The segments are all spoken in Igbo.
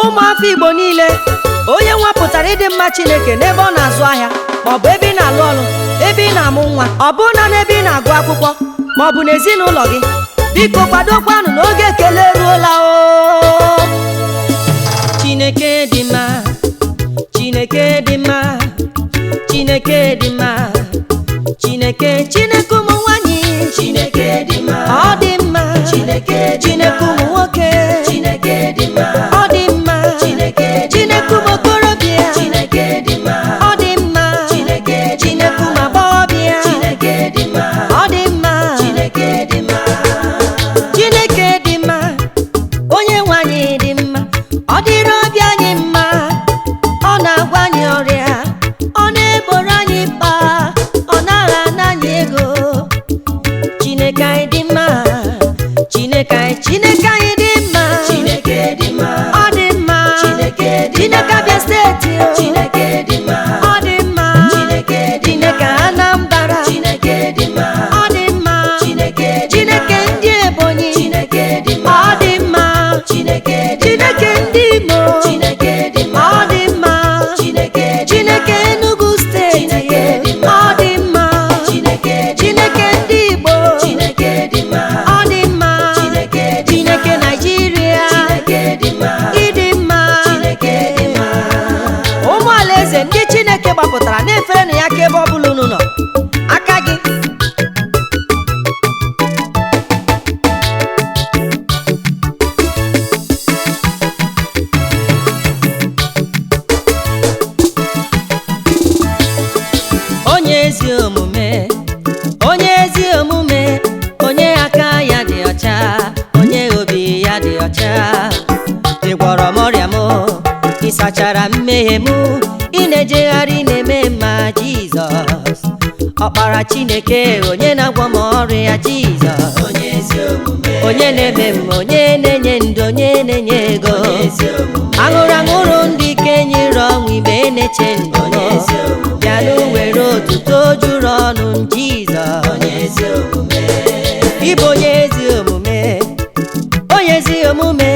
ụmụafọ Igbo niile, onye nwapụtara ịdị mma Chineke n'ebe ọ na-azụ ahịa, maọbụ ebe ị na-alụ ọrụ, ebe ị na-amụ nwa, ọ bụ na n'ebe ị na-agụ akwụkwọ, maọbụ n'ezinụlọ gị, biko kwadokwanụ n'oge ekele eruola. O Chineke dị mma, Chineke dị mma, Chineke dị mma, Chineke ụmụ nwanyị, Chineke dị mma, ọ dị mma, Chineke ụmụ nwoke, Chineke dị mma, ọ dị mma, Chineke ụmụ okorobịa, Chineke dị mma, ọ dị mma, Chineke ụmụ agbọghọbịa, Chineke dị mma, ọ dị mma, Chineke dị mma, Chineke dị mma, onye nwe anyị dị mma, ọ dịrị obi anyị mma, ọ na-agwa anyị ọrịa, ọ na-egboro anyị mkpa, ọ naghị ana anyị ego. Chineke anyị dị mma, Chineke anyị dị mma, Chineke dị mma, ọ dị mma, Chineke dị mma, Chineke Abia steeti o, Chineke dị mma, ọ dị mma, Chineke dị mma, Chineke Anambra, Chineke dị mma, ọ dị mma, Chineke dị mma, Chineke ndị Ebonyi, Chineke dị mma, ọ dị mma, Chineke dị mma, Chineke ndị Imo, Chineke dị mma, ọ dị mma, Chineke dị mma, Chineke Enugu steeti, Chineke dị mma, ọ dị mma, Chineke dị mma, Chineke ndị Igbo, Chineke dị mma, ọ dị mma, Chineke dị mma, Chineke Nigeria, Chineke dị mma, ịdị mma, Chineke dị mma. ụmụ alaeze ndị Chineke gbapụtara na-eferenụ ya ka ebe ọ bụla unu nọ, aka gị onye ezi omume, onye ezi omume, onye aka ya dị ọcha, onye obi ya dị ọcha. Ị gwọrọ m ọrịa m, ị sachara mmehie m, ị na-ejegharị na-eme mma Jizọs, ọkpara Chineke, onye na-agwọ m ọrịa Jizọs, Onye ezi omume, onye na-eme mma, onye na-enye ndụ, onye na-enye ego, onye ezi omume, aṅụrụ aṅụrụ ndị ike nyere ọnwụ ibe na-eche ndụ. onye ezi omume, Bịanụ were otuto juru ọnụ m Jizọs, onye ezi omume, ịbụ onye ezi omume, onye ezi omume,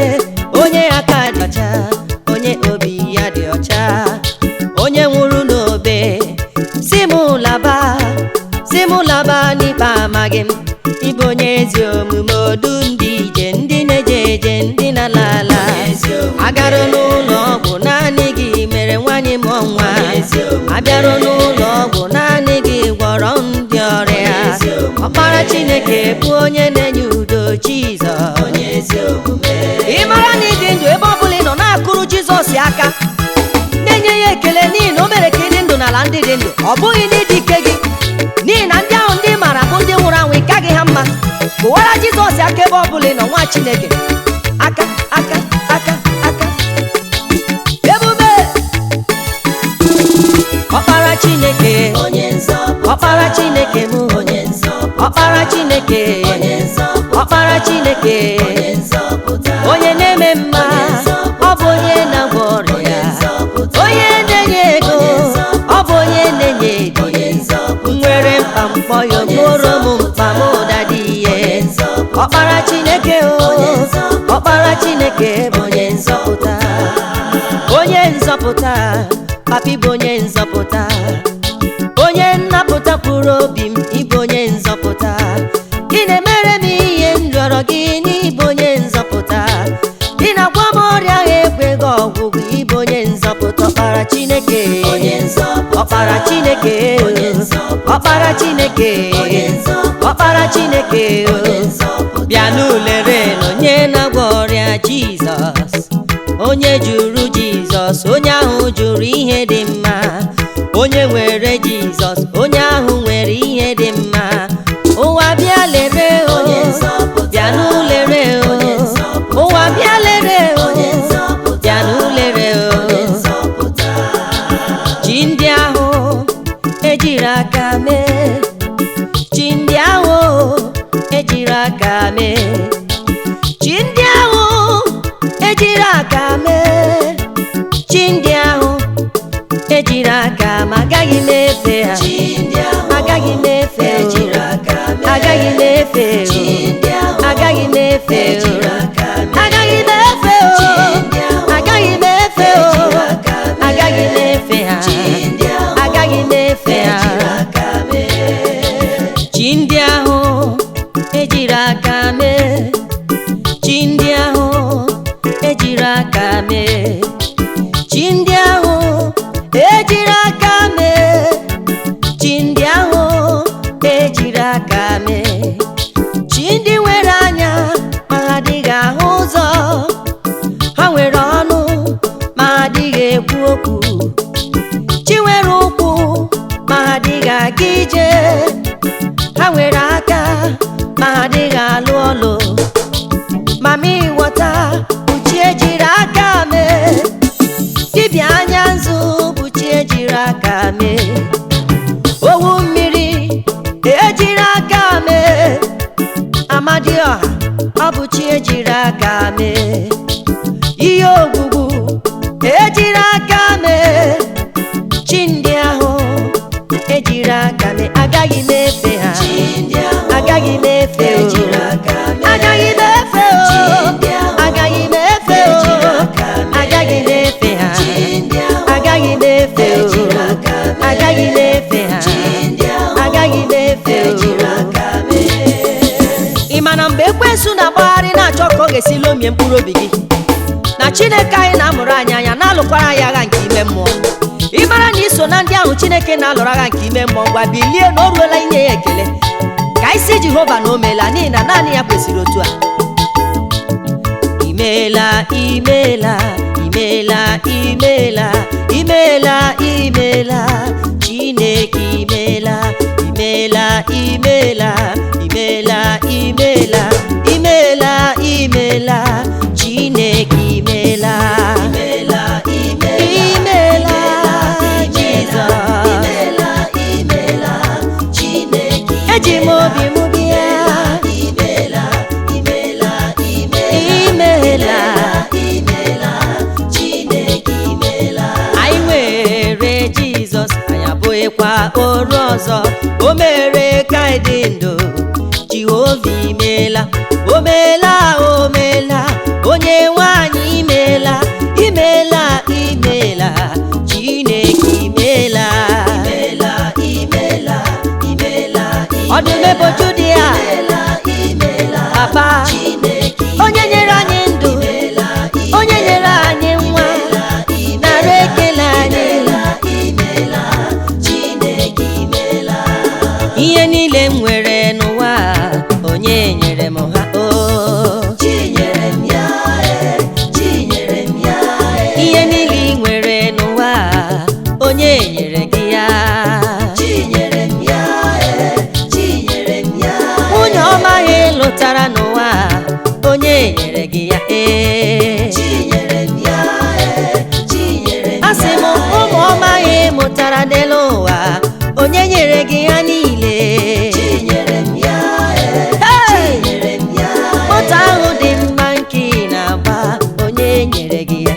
onye aka dị ọcha, onye obi ya dị ọcha, onye nwụrụ n'obe, si m laba n'ikpe amaghị m. Ịbụ onye ezi omume, odu ndị ije, ndị na-eje eje, ndị na-ala ala, agarụ n'ụlọ ọgwụ naanị gị mere nwanyị mụọ nwa, abịarụ n'ụlọ ọgwụ naanị gị gwọrọ ndị ọrịa. Ọkpara Chineke bụ onye na-enye udo Jizọs, onye ezi omume, ị mara na ịdị ndụ ebe ọ bụla ị nọ na-akụrụ Jizọs aka, na-enye ya ekele n'ihi na o mere ka ị dị ndụ n'ala ndị dị ndụ, ọ bụghị n'ịdị ike gị, n'ihi na ndị ahụ ndị maara bụ ndị nwụrụ anwụ, ịka gị ha mma. Kụwara Jizọs aka ebe ọ bụla ị nọ, nwa Chineke, aka aka aka aka ebube. Ọkpara Chineke, onye nzọpụta, ọkpara Chineke m, onye nzọpụta, ọkpara Chineke, onye nzọpụta, ọkpara Chineke, onye nzọpụta, onye na-eme mma, ọ bụ onye na-agwọ ọrịa, onye na-enye ego, ọ bụ onye na-enye ego, onye nzọpụta, nwere mkpa mkpọ ya okporo m mkpa m ụdadị ihe. Ọkpara Chineke o, ọkpara Chineke bụ onye nzọpụta, onye nzọpụta, papi bụ onye nzọpụta, onye nnapụta mkpụrụ obi m, ịbụ onye nzọpụta, ị na-emere m ihe m rịọrọ gị, n'ịbụ onye nzọpụta, ị na-agwọ m ọrịa ahụ ekweghị ọgwụgwụ, ịbụ onye nzọpụta. Ọkpara Chineke, onye nzọpụta, ọkpara Chineke, onye nzọpụta, ọkpara Chineke, onye nzọpụta, ọkpara Chineke, onye nzọpụta, bịa n'ulere na onye na-agwọ ọrịa Jizọs, onye jụrụ Jizọs, onye ahụ jụrụ ihe dị mma, onye nwere Jizọs, onye ahụ nwere ihe dị mma. Ụwa bịa lere o, onye nzọpụta, bịa n'ulere o, onye nzọpụta, ụwa bịa lere o, onye nzọpụta, bịa n'ulere o. onye nzọpụta, Chi ndị ahụ ejiri aka mee, chi ndị ahụ ejiri aka mee, chi ndị ahụ ejiri aka mee, chi ndị ahụ ejiri aka ma agaghị m efe ha, chi ndị ahụ agaghị m efe ejiri aka mee, agaghị m efe chi ndị ahụ agaghị m efe ejiri aka mee, agaghị m efe chi ndị ahụ agaghị m mama ịghọta Buchi ejiri aka mee, dibịa anya nzu Buchi ejiri aka mee, owu mmiri ejiri aka mee, Amadioha ọ Buchi ejiri aka mee, ihe ogwugwu ejiri aka mee, chi ndị ahụ ejiri aka mee, agaghị m efe ha, agaghị m efe o, agaghị m efe o, agaghị m efe o, agaghị m efe ha, agaghị m efe o, agaghị m efe ha, agaghị m efe o. Ị ma na mgbe ekwensu na-agbagharị na-achọ ka ọ ga-esi lomie mkpụrụ obi gị, na Chineke anyị na-amụrụ anyị anya na-alụkwara anyị agha nke ime mmụọ, ị mara na iso na ndị ahụ Chineke na-alụrụ agha nke ime mmụọ, ngwa bilie na o ruola inye ya ekele ka isi Jehova na o meela, n'ihi na naanị ya kwesịrị otu a. Imeela, imeela, imeela, imeela, imeela, imeela, Chineke imeela, imeela, imeela, imeela, imeela, imeela, imeela, Chineke imeela, imeela, imeela, Jizọs, imeela, imeela, Chineke eji m obi m bịa, imeela, imeela, imeela, imeela, Chineke imeela. Anyị nwere Jizọs, anyị abụghịkwa oru ọzọ, o mere ka anyị dị ndụ, Jehova imeela, o meela, o meela, onye nwanyị imeela, imeela, imeela, Chineke imeela, imeela, imeela, imeela, ọdụm eboju dị ya, Papa, onye nyere anyị ndụ, onye nyere anyị nwa, nara ekele anyị, ihe niile m nwere n'ụwa onye nyere m ha, ihe niile ị nwere n'ụwa onye nyere gị ya, nwunye ọma ha lụtara n'ụwa onye nyere gị ya, asị m ụmụ ọma ha mụtara n'elu ụwa onye nyere gị ha niile, moto ahụ dị mma nke ị na-agba onye nyere gị ya,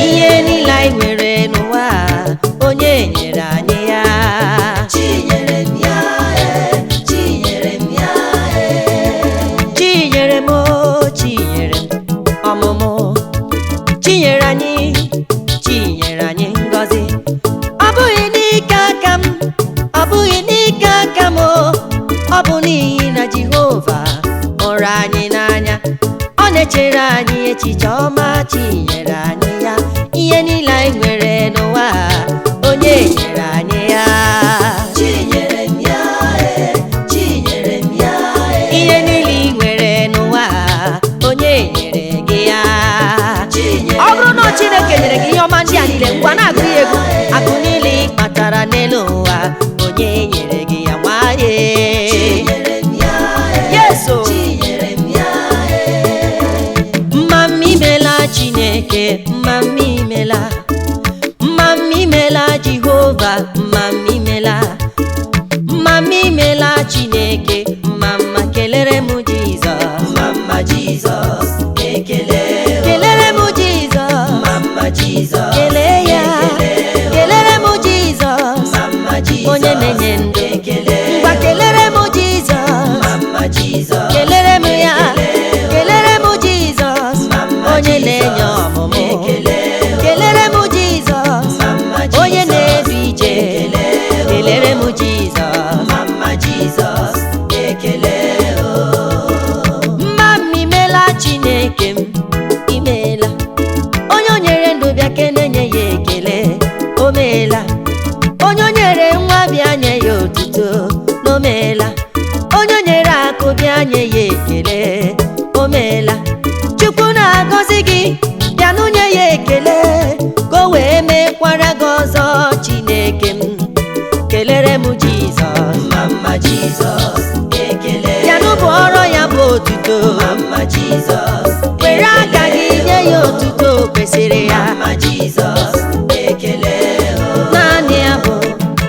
ihe niile anyị nwere n'ụwa onye nyere anyị ya, Chinyere m o, Chinyere m ọmụmụ, Chinyere anyị, Chinyere anyị ngọzi, ọ bụghị n'ike aka m, ọ bụghị n'ike aka m, ọ bụ n'ihi na Jehova hụrụ anyị n'anya, ọ na-echere anyị echiche ọma, Chinyere anyị ya, ihe niile anyị nwere n'ụwa onye nyere anyị ya, ihe niile ị nwere n'ụwa onye nyere gị ya. Ọ bụrụ na Chineke nyere gị ihe ọma ndị a niile, ngwa na-agụ ya egwu, akụ niile ị kpatara n'elu ụwa onye nyere gị ya, nwanyị yeso, mma m imela Chineke, mma m imela, mma m imela Jehova, mma m imela, mma m imela Chineke, mma mma kelere m Jizọs, mma Jizọs ekele, kelere m Jizọs, mma Jizọs kelee ya, kelere m Jizọs, mma Jizọs onye na-enye ndụ, ngwa kelere m Jizọs, mma Jizọs kelere m ya, kelere m Jizọs onye na-enye ọmụmụ, kelere m Jizọs onye na-ebi ije, kelere m Jizọs, mma Jizọs ekele, mma m imela Chineke m imela, onye o nyere ndụ bịa kenenye ya ekele, o meela, onye o nyere nwa bịa nye ya otuto, o meela, onye o nyere akụ bịa nye ya ekele, o meela, Chukwu na-agọzi gị bịa nụnye ya ekele, ka o wee mekwara gị ọzọ, Chineke m kelere m Jizọs, mma Jizọs otuto, Mama Jizọs, were aka gị nye ya otuto kwesịrị ya. Mama Jizọs, ekele o. Naanị ya bụ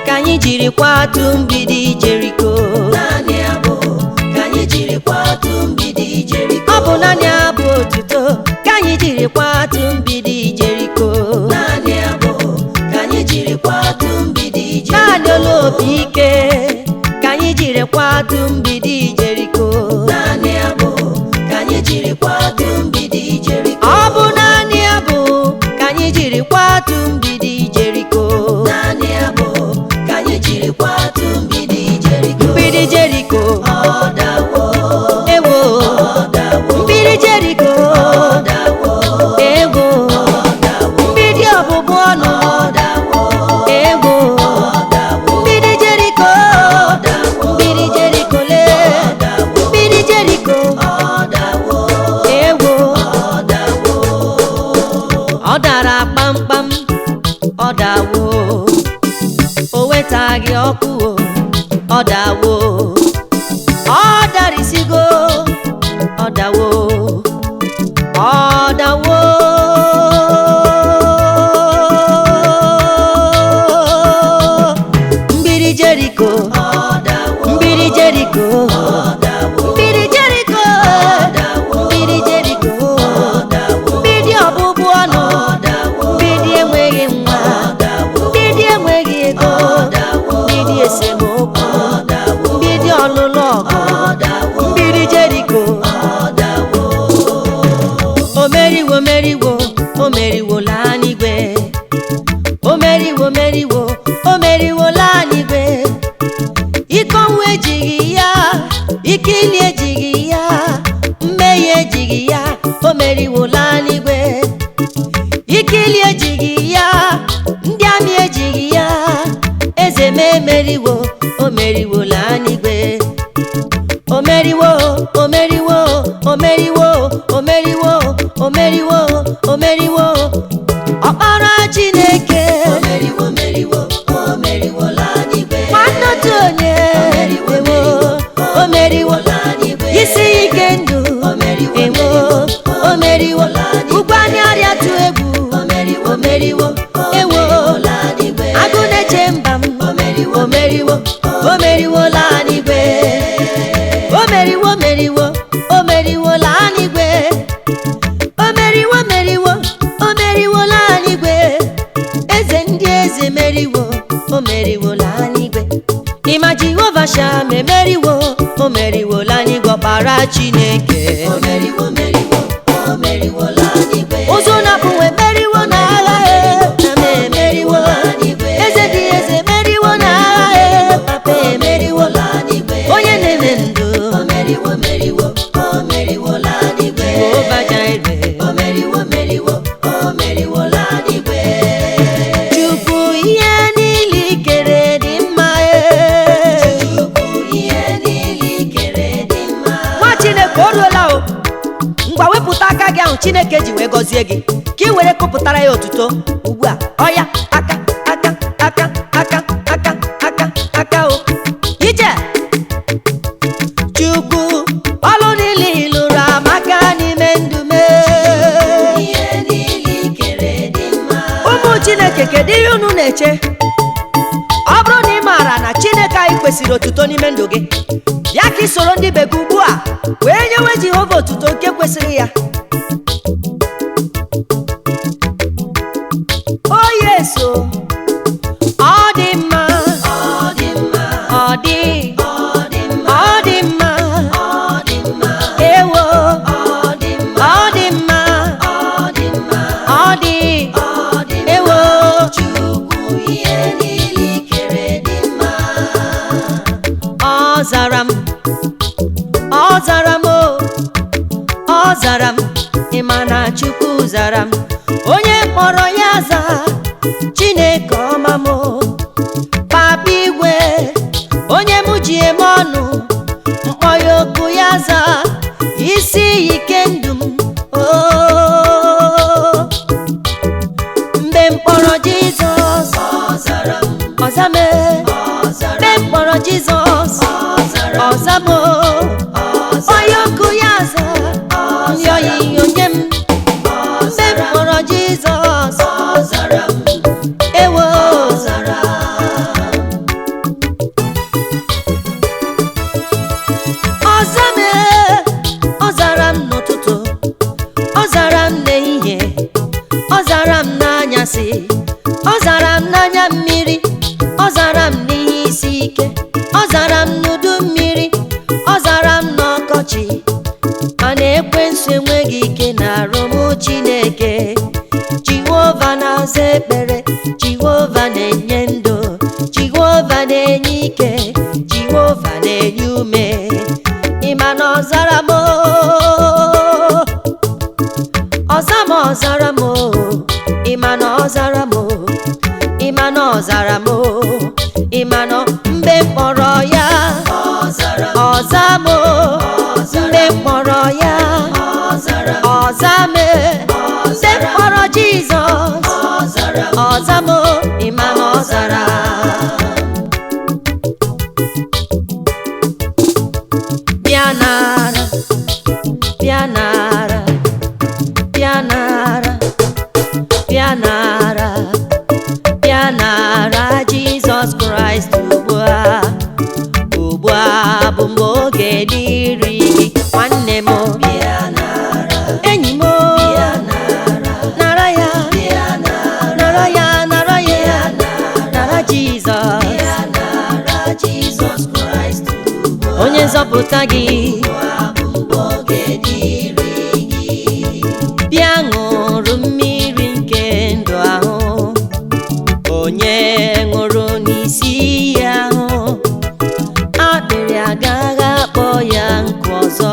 ka anyị jiri kwatu mgbidi Jeriko. Naanị ya bụ ka anyị jiri kwatu mgbidi Jeriko. Ọ bụ naanị ya bụ otuto ka anyị jiri kwatu mgbidi Jeriko. Naanị ya bụ ka anyị jiri kwatu mgbidi Jeriko. Naanị olu obi ike ka anyị jiri kwatu mgbidi Jeriko. Naanị ya bụ ka anyị jiri kwatu mgbidi Jeriko. Ọ bụ naanị ya bụ ka anyị jiri kwatu mgbidi Jeriko. Naanị ya bụ ka anyị jiri kwatu mgbidi Jeriko. Mgbidi Jeriko, Ọ dawo, ewo. ọ dawo, Mgbidi Jeriko, ọ dawo, ewo. ọ dawo, Mgbidi ọbụbụ ọnụ, ọ dawo, ewo. ọ dawo, Mgbidi Jeriko, ọ dawo, mgbidi Jeriko le. ọ dawo, Mgbidi Jeriko, ọ dawo, ewo. ọ dawo. Ọ dara kpamkpam, ọ dawo. O wetaghị ọkụ, ọ dawo. Ọ darisigo, ọ dawo. Ọ dawo. Mgbidi Jeriko, Ọ dawo, mgbidi Jeriko, ọ dawo, mgbidi Jeriko, ọ dawo, mgbidi Jeriko, ọ dawo, mgbidi ọbụbụ ọnụ, ọ dawo, mgbidi enweghị nwa, ọ dawo, mgbidi enweghị ego, ọ dawo, mgbidi esemokwu, ọ dawo, mgbidi ọlụlụ ọgụ, ọ dawo, mgbidi Jeriko. ọ dawo. O meriwo, meriwo, o meriwo laa n'igwe. O meriwo, meriwo, o meriwo laa n'igwe. Ike ọnwụ ejighị ya, ike ili ejighị ya, mmehie ejighị ya, o meriwo laa n'igwe. Ike ili ejighị ya, ndị amị ejighị ya, eze m emeriwo, o meriwo laa n'igwe. O meriwo, o meriwo, o meriwo, o meriwo, o meriwo, o meriwo. Ọkpara Chineke, O meriwo, meriwo, o meriwo laa n'igwe. nwanne otu onye, ewo, o meriwo. Laa n'igwe. Isi ike ndụ, O meriwo, ewo, o meriwo. Ugwu anyị arịa tụ egwu, O meriwo, o meriwo, ewo. laa n'igwe. Agụ na-eche mba m, O meriwo, o meriwo, o meriwo laa n'igwe. O meriwo, meriwo, o meriwo laa n'igwe. O meriwo, meriwo, o meriwo laa n'igwe. Eze ndị eze meriwo, o meriwo laa n'igwe. Ịma Jehova Sham emeriwo, o meriwo laa n'igwe. Ọkpara Chineke, O meriwo, meriwo, o meriwo laa n'igwe. ụzọ na-apụnwe meriwo n'agha na m emeriwo. Eze dị eze meriwo n'agha papa emeriwo. Laa n'igwe. Onye na-eme ndụ, O meriwo, meriwo, o meriwo laa n'igwe. Jehova Jireh. O meriwo, meriwo, o meriwo laa n'igwe. Chukwu ihe niile i kere dị mma. Chukwu ihe niile i kere dị mma. Nwa Chineke o ruola o. Ngwa wepụta aka gị ahụ Chineke ji wee gọzie gị ka ị were kụpụtara ya otuto ugbu a. Ọya aka aka aka aka aka aka aka o. Ije Chukwu ọlụ niile ị lụrụ amaka n'ime ndụ m. Ihe niile i kere dị mma. Ụmụ Chineke, kedu ihe unu na-eche? Ọ bụrụ na ị maara na Chineke anyị kwesịrị otuto n'ime ndụ gị, ya ka ị soro ndị be gị ugbu a wee nyewe Jehova otuto nke kwesịrị ya. O yeso, ọ dị mma, Ọ dị mma, ọ dị, ọ dị mma, ọ dị mma, ọ dị mma, ewo, ọ dị mma, ọ dị mma, ọ dị mma, ọ dị, ọ dị mma. ewo. Chukwu ihe niile i kere dị mma. Ọ zara m, ọ zara m, ọ zara m. Ị ma na Chukwu zara m, onye kpọrọ ya za. Chineke ọma m, Papa Igwe, onye m ji eme ọnụ, mkpọ ya okwu ya za. Isi iyi ike ndụ m, oh. Mgbe m kpọrọ Jizọs, Ọ zara m, ọza m. ọ zara Mgbe m kpọrọ Jizọs, m, ọ zara m, ọza m. ọ zara m. Onye okwu ya ọchị, mana ekwensu enweghị ike na-arụ m Chineke. Jehova na-aza ekpere, Jehova na-enye ndụ, Jehova na-enye ike, Jehova na-enye ume. Ịma na ọzara m, ọzara m, ịma na ọzara m, ịma na ọzara m, ịma na mgbe mkpọrọ ya ọza m, mgbe mkpọrọ ya ọza m, mgbe mkpọrọ Jizọs ọza m, ịma na ọzara. Bịa nara, bịa nara, bịa nara, bịa nara, bịa nara Jizọs Kraịst ugbu a. Ugbu a bụ mgbe oge dịrị gị nwanne m, enyi m, nara ya, nara ya, nara ya, nara Jizọs, onye nzọpụta gị. Bịa ṅụrụ mmiri nke ndụ ahụ, onye ṅụrụ n'isi ya ahụ, akpịrị agaghị akpọ ya nkụ ọzọ,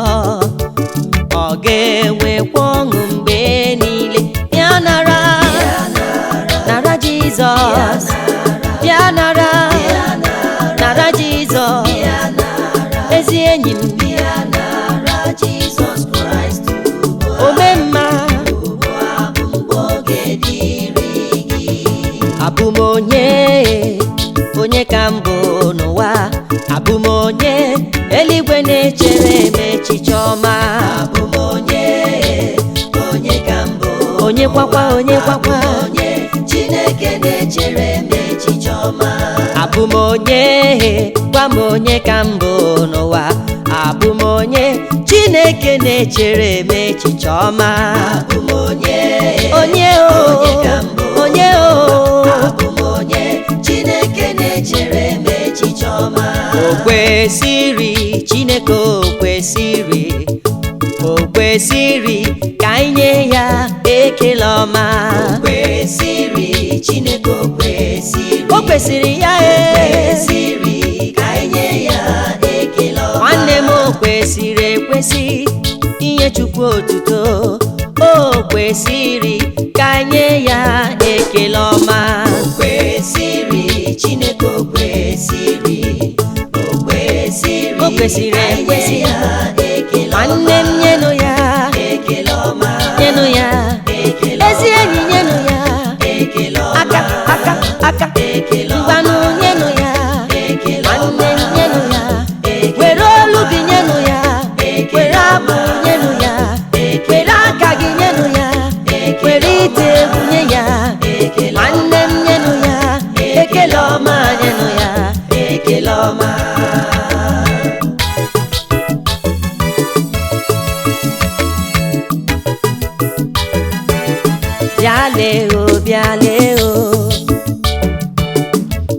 ọ ga-enwekwa ọṅụ mgbe niile. Bịa nara, nara Jizọs, bịa nara, nara Jizọs, ezi enyi m. Omemma, abụ m onye ka m bụ n'ụwa, abụ m eluigwe na-echere m echiche ọma. Abụ m onye ka m bụ, onye kwakwa, onye kwakwa, Chineke na-echere m echiche ọma. Abụ m gwa m onye ka m bụ n'ụwa, abụ m Chineke na-echere m echiche ọma. Abụ m onye abụ m Chineke na-echere m echiche ọma. O kwesịrị, Chineke o kwesịrị, o kwesịrị ka anyị nye ya ekele ọma. O kwesịrị, Chineke o kwesịrị, o kwesịrị ya, o kwesịrị ka anyị nye ya ekele ọma. Nwanne m, o kwesịrị ekwesị inye Chukwu otuto, o kwesịrị ka anyị nye ya ekele ọma. O kwesịrị, Chineke o kwesịrị, o kwesịrị, o kwesịrị ekwesị, nwanne m nyenụ ya ekele ọma, nyenụ ya, ezi enyi nyenụ ya aka, aka, aka, ngwanụ nyenụ ya, nwanne m nyenụ ya, were olu gị nyenụ ya, were abụ nyenụ ya, were aka gị nyenụ ya, were ite egwu nye ya, nwanne m nyenụ ya ekele ọma, nyenụ ya ekele ọma. Bịale o, bịale o,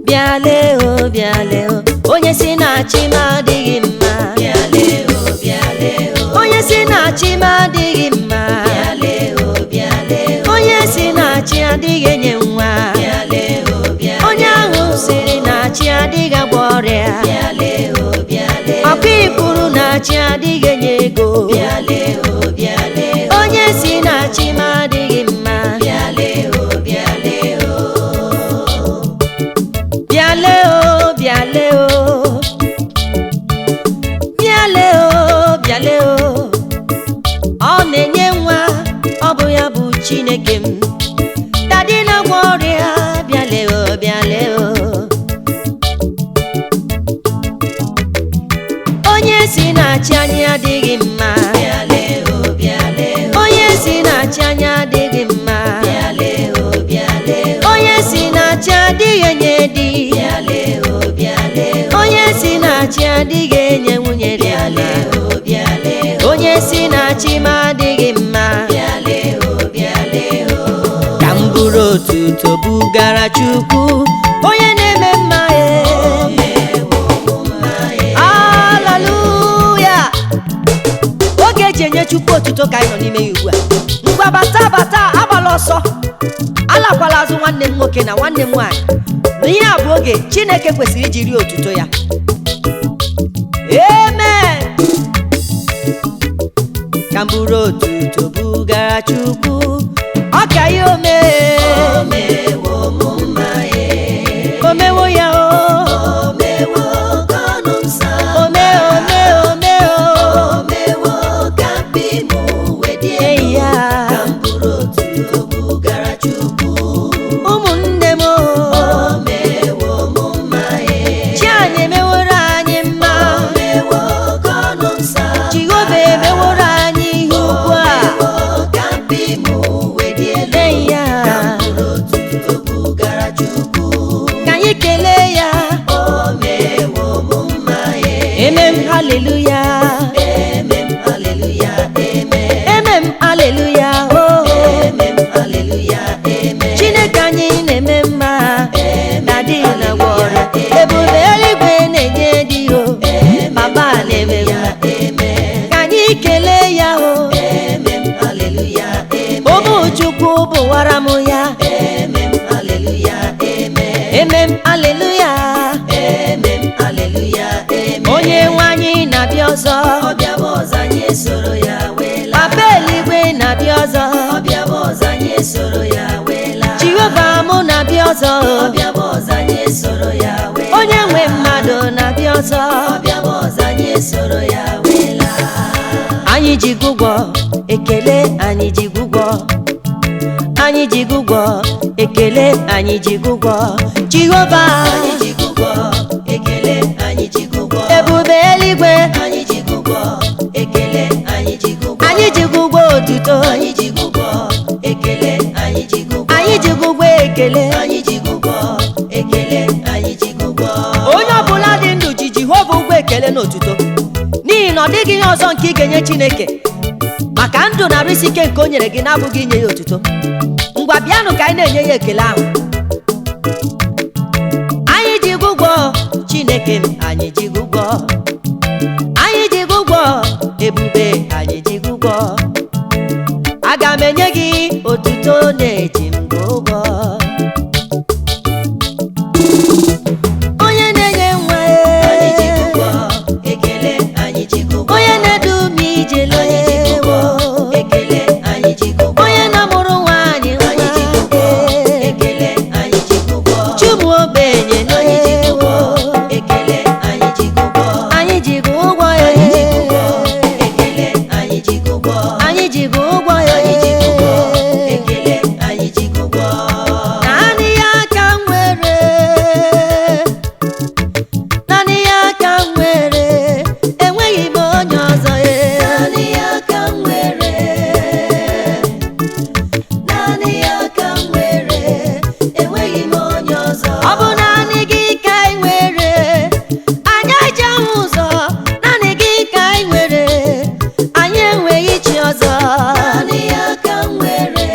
bịale o, bịale o, onye si na chi m adịghị mma. Bịale o, bịale o, onye si na chi m adịghị mma. Bịale o, bịale o, onye si na chi adịghị enye nwa. Bịale o, bịale o, onye ahụ siri na chi adịghị agwọ ọrịa. Bịale o, bịale o, ọkụ ikwuru na chi adịghị enye ego. Bịale o, bịale o, onye si na chi m adịghị mma. Bịale o, bịale o, bịale o, bịale o, bịale o, bịale o, ọ na-enye nwa, ọ bụ ya bụ Chineke m. Dadị na-agwọ ọrịa, bịale o, bịale o, onye si na chi anyị adịghị mma. Bịale o, bịale o, onye si na chi anyị adịghị mma. Bịale o, bịale o, onye si na chi adịghị enye di. Bịale o, bịale o, onye si na chi adịghị enye nwunye. Bịale o, bịale o, onye si na chi m adịghị mma. Bịale o, bịale o, ka m buru otuto bugara Chukwu, onye na-eme mma. Hallelujah. Chukwu otuto ka anyị nọ n'ime ya ugbu a. Ngwa bata bata, agbala ọsọ, alakwala azụ nwanne m nwoke na nwanne m nwaanyị. N'ihe a bụ oge Chineke kwesịrị iji rie otuto ya. Amen. Ka m buru otuto bugara Chukwu, ọ ka ya omewo m mma omewo ya omewo ka ọnụ m saa omewo ka mpi m wee dị elu ka m buru otuto bugara Chukwu. ụmụnne m omewo m mma chi anyị emeworo anyị mma, omewo ka ọnụ m saa Jehova emeworo anyị ihe ugbu a. omewo ka mpi m wee dị elu ka m buru otuto bugara Chukwu. Ka anyị kelee ya. omewo m mma Amen, hallelujah. Amen, hallelujah, amen. Amen, hallelujah. Oh, Amen, hallelujah, amen. Chineke anyị na-eme mma, na-adị na gwọrọ, hallelujah, ebube eluigwe na-enye dị o, Baba na-eme mma. amen. Ka anyị kelee ya o. Amen, hallelujah, amen. Ụmụ Chukwu bụwara m ya. Amen, hallelujah, amen. Amen, hallelujah. Amen, hallelujah, amen. Onye nwe anyị na-abịa ọzọ, Ọbịa bụ ọzọ anyị esoro ya wela. Papa eluigwe na-abịa ọzọ, Ọbịa bụ ọzọ anyị esoro ya wela. Jehova mụ na-abịa ọzọ, Ọbịa bụ ọzọ anyị esoro ya wela. onye nwe mmadụ na-abịa ọzọ. Ọbịa bụ ọzọ anyị esoro ya wela. Anyị ji gụgwọ ekele, anyị ji gụgwọ, anyị ji gụgwọ ekele, anyị ji gụgwọ Jehova. Anyị ji gụgwọ ekele, anyị ji gụgwọ Ebube eluigwe, anyị ji gụgwọ ekele, anyị ji gụgwọ anyị ji gụgwọ otuto, anyị ji gụgwọ ekele, anyị ji gụgwọ anyị ji gụgwọ ekele. anyị ji gụgwọ ekele, anyị ji gụgwọ. Onye ọbụla dị ndụ ji Jehova ụgwọ ekele na otuto, n'ihi na ọ dịghị ihe ọzọ nke ị ga-enye Chineke maka ndụ na arụsị ike nke o nyere gị na-abụghị inye ya otuto. Ngwa bịanụ ka anyị na-enye ya ekele ahụ. Anyị ji gụgwọ Chineke m, anyị ji gụgwọ, anyị ji gụgwọ ebube, anyị ji gụgwọ. Aga m enye gị otuto na-eji m gụgwọ. Onye na-enye nwa, Anyị ji gụgwọ ekele, anyị ji gụgwọ onye na-edu m ijele, anyị ji gụgwọ ekele, anyị ji gụgwọ onye na-amụrụ nwaanyị anyị ji gụgwọ nwa, ekele, anyị ji gụgwọ chụmụ ogbenye anyị ji gụgwọ ekele, anyị ji gụgwọ anyị ji gị ụgwọ anyị ji gụgwọ ekele, anyị ji gụgwọ anyị ji gị ụgwọ anyị ji gụgwọ ekele, anyị ji gụgwọ. naanị ya ka m nwere, naanị ya ka m nwere, enweghị m onye ọzọ Naanị ya ka m nwere, naanị ya ka m nwere, enweghị m onye ọzọ. ọ bụ naanị gị ka anyị nwere, anyị eji ahụ ụzọ, naanị gị ka anyị nwere, anyị enweghị chi ọzọ. Naanị ya ka m nwere,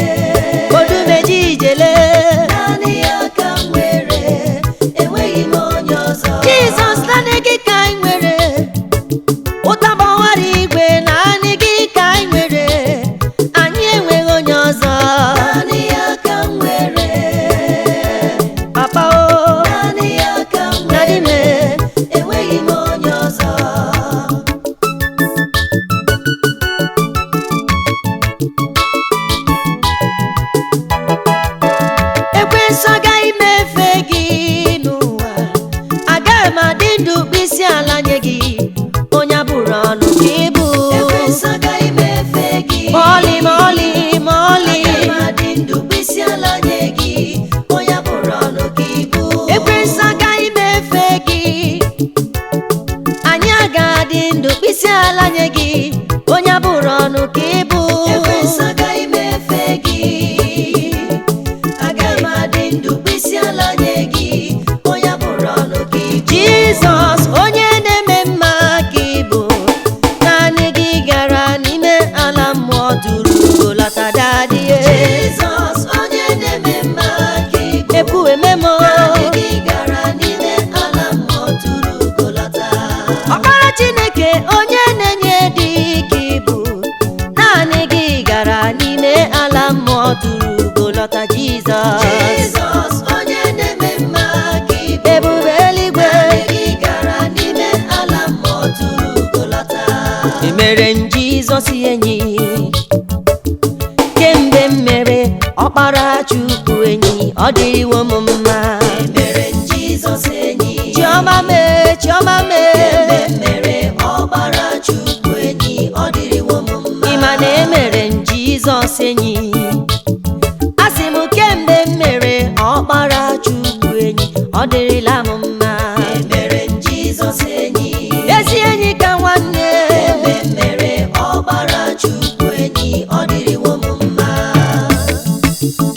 Odumeji ijele, naanị ya ka m nwere, enweghị m onye ọzọ. Jizọs naanị gị ka anyị nwere, ụtabọwara igwe naanị gị ka anyị nwere, anyị enweghị onye ọzọ. Naanị ya ka m nwere, Papa o, naanị ya ka m Daddy nwere, me, enweghị m onye ọzọ. ekwensu agaghị m efe gị n'ụwa, agaghị m adị ndụ mkpịsị ala nye gị, onye abụrụ ọnụ ka ị bụ. Ekwensu agaghị m efe gị, Ma ọlị ma ọlị ma ọlị, agaghị m adị ndụ mkpịsị ala nye gị, onye bụrụ ọnụ ka ibu. ekwensu agaghị m efe gị, anyị agaghị adị ndụ mkpịsị ala nye gị, onye abụrụ ọnụ ka ị bụ. Ekwensu agaghị m efe gị, agaghị m adị ndụ mkpịsị ala nye gị, onye bụrụ ọnụ ka ibu. Jizọs onye na-eme mma ka ị bụ, naanị gị gara n'ime ala mmụọ duru golata dadị. Jizọs onye na-eme mma ka ibu, Ekwu ememo, naanị gị gara n'ime ala mmụọ tụrụ ugolọta. Ọkpara Chineke onye na-enye dị ka ị bụ, Jizọs onye na-eme mma ka ibu ebube eluigwe gị gara n'ime ala mmụọ tụrụ ugolọta. emere m Jizọs enyi kemgbe m mere ọkpara Chukwu enyi ọ dịwo m mma. Emere m Jizọs enyi Chiọma mee Chiọma kemgbe mee m mere ọkpara Chukwu enyi ọ dịrịwo m mma. ịma na emere m Jizọs enyi asị m kemgbe m mere ọkpara Chukwu enyi ọ dịrịla m mma. Emere m Jizọs enyi ezi enyi ka nwanne kemgbe m mere ọkpara Chukwu enyi ọ dịrịwo m mma.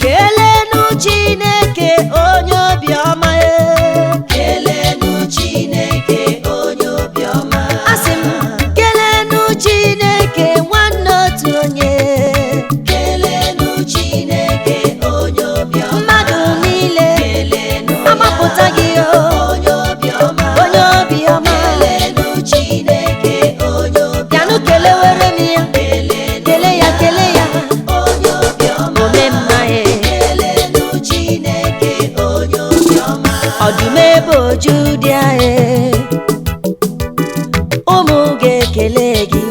kelenu Chineke onye obiọma Kelenu Chineke onye obiọma. asị m kelenu Chineke nwanne otu onye Kelenu Chineke onye obiọma. mmadụ niile Kelenu amapụta gị onye obiọma. onye obiọma Kelenu Chineke onye obiọma. bịanụ kelewere m ya Kelenu kele ya kele ya onye obiọma. ome mma Kelenu Chineke onye obiọma. ọdụm ebe oju dị ụmụ ga-ekele gị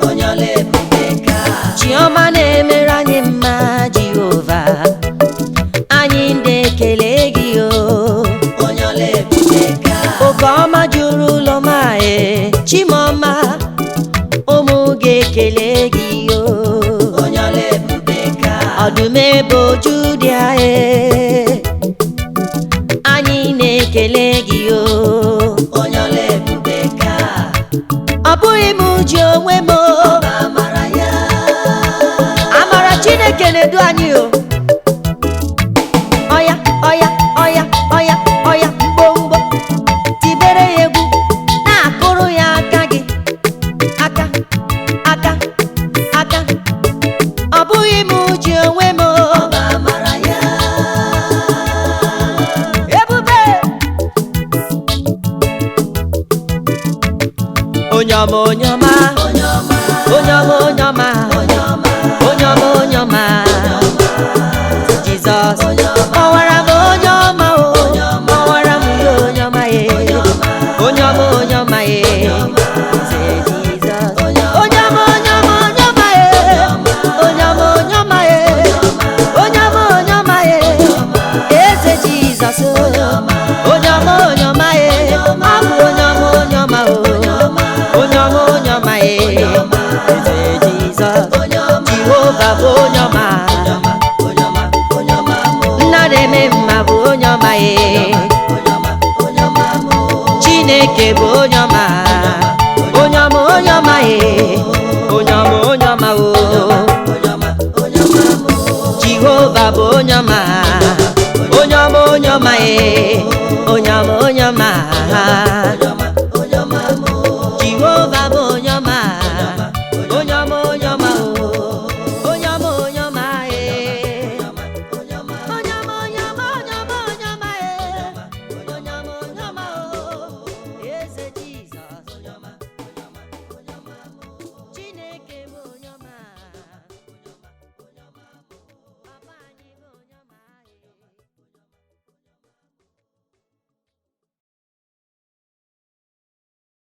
Onye ọla ebube ka Chiọma na-emere anyị mma Jehova anyị na-ekele gị onye ọla ebube ka oke ọma juru ụlọ m Chimọma ụmụ ga-ekele gị onye ọla ebube ka ọdụm ebe oju dị anyị na-ekele gị onye ọla ebube ka ọ bụghị m ji onwe m amara ya amara Chineke na-edu anyị ọya ọya ọya ọya ọya mgbomgbo tibere ya egwu na-akụrụ ya aka gị aka aka aka ọ bụghị m ji onwe m amara ya ebube onye ọma onye ọma onye ọma onye ọma onye ọma onye ọma onye ọma onye ọma Jizọs onye ọma ọwara m onye ọma ọwara m ya onye ọma onye ọma onye ọma onye ọma Eze Jizọs onye onye ọma onye ọma onye ọma onye ọma onye ọma onye ọma onye ọma Eze Jizọs onye ọma onye ọma onye ọma ọ bụ onye ọma onye ọma onye ọma onye ọma Eze Jizọs onye ọma Jehova bụ onye ọma onye ọma onye ọma mụ nna na-eme mma bụ onye ọma onye ọma onye ọma mụ Chineke bụ